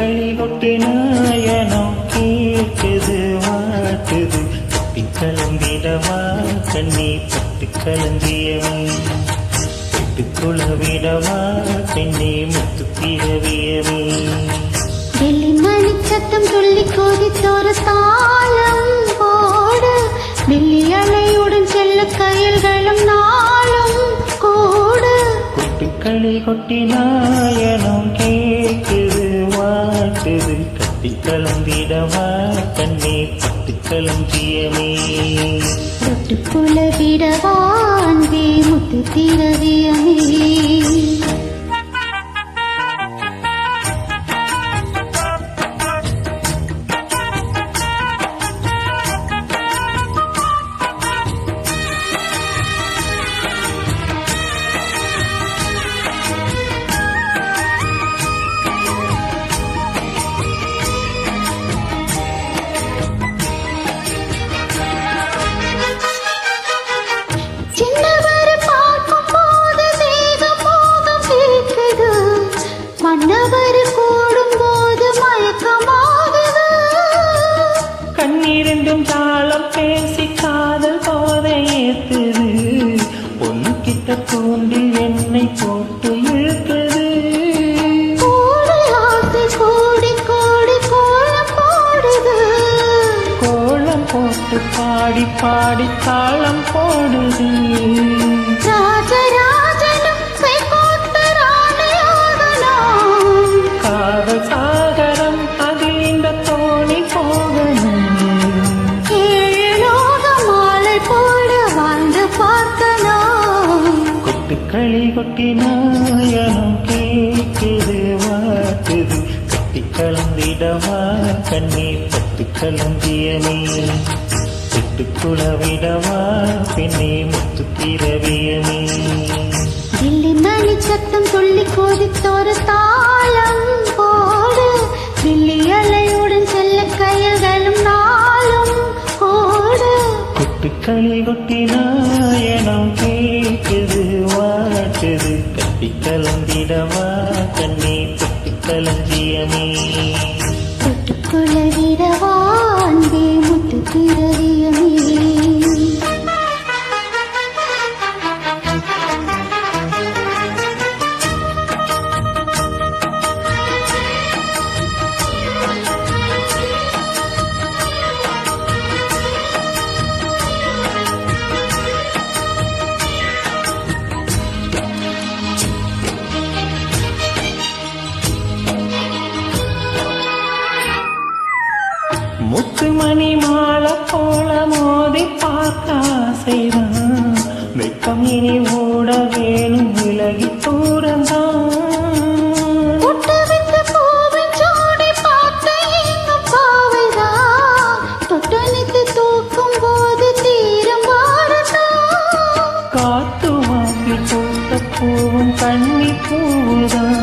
களி கொட்டி நாயனம் கேட்குது வாட்டுது கட்டி கலந்திடவா கண்ணி பட்டு கலந்தியவே பெட்டுக்குள்ள விடவா பெண்ணே முத்து பிறவியவே வெள்ளி மணி சத்தம் சொல்லி கொதித்தொரு தாளம் போடு வெள்ளி அலையுடன் செல்ல கயல்களும் நாளும் கூடு கொட்டுக்களி கொட்டி நாயனம் கேட்குது வாட்டுது கட்டி கலந்திடவா கண்ணே பட்டு கலந்தியமே தொட்டுக்குள்ள விடவா அன்பே முத்து திரவியமே மன்னவர் கூடும் போது மயக்கமாகுது கண்ணீரெண்டும் தாளம் பேசி காதல் போதை ஏத்துது பொண்ணு கிட்ட தூண்டி என்னை போட்டு இழுக்குது கூடி ஆசை கூடி கூடி கோலம் போடுது கோலம் போட்டு பாடி பாடி தாளம் போடுது ராஜராஜனும் சாகரம் அதில் இந்த தோணி போகணும் ஏழோக மாலை போட வாழ்ந்து பார்க்கணும் கொட்டுக்களி கொட்டி நாயனம் கேட்குது வாட்டுது கட்டி கலந்திடவா கண்ணீர் பட்டு கலந்தியமே பெட்டுக்குள விடவா பெண்ணே முத்து பிறவியமே வெள்ளி மணி சத்தம் சொல்லி கொதித்தொரு தாளம் போடு வெள்ளி அலையுடன் செல்ல கயல்களும் நாளும் கூடு கொட்டுக்களி கொட்டி நாயனம் கேட்குது வாட்டுது கட்டி கலந்திடவா கண்ணே பட்டு கலந்தியமே தொட்டுக்குள்ள விடவா அன்பே முத்து பிறவியமே முத்துமணி மாலை போல மோதி பார்க்க ஆசைதான் வெக்கம் இனி ஓட வேணும் விலகி தூரந்தான் காத்து வாங்கி போட்ட பூவும் கண்ணி பூவுதான்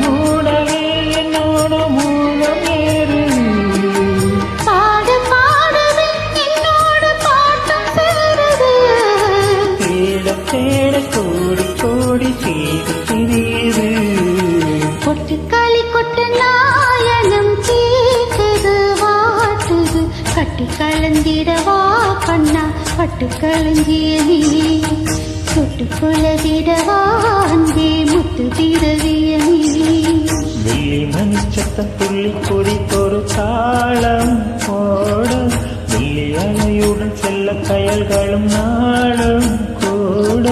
மூடவே என்னோட மூலம் ஏறு தேட தேட கோடி கோடி செய்து திரியுது கொட்டுக்களி கொட்டு நாயனம் கேட்குது வாட்டுது கட்டி கலந்திடவா கண்ணா பட்டு கலந்தியனே தொட்டுக்குள்ள விடவா அன்பே முத்து திரவியமே வெள்ளி மணி சத்தம் துள்ளி கொதித்தொரு தாளம் போட வெள்ளி அலையுடன் செல்ல கயல்களும் நாளும் கூட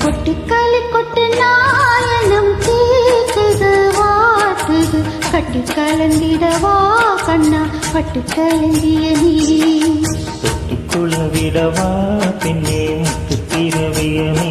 கொட்டுக்களி கொட்டு நாயனம் கேட்குது வாட்டுது கட்டி கலந்திடவா கண்ணா பட்டு கலந்தியனே தொட்டுக்குள்ள விடவா பெண்ணே முத்து பிறவியமே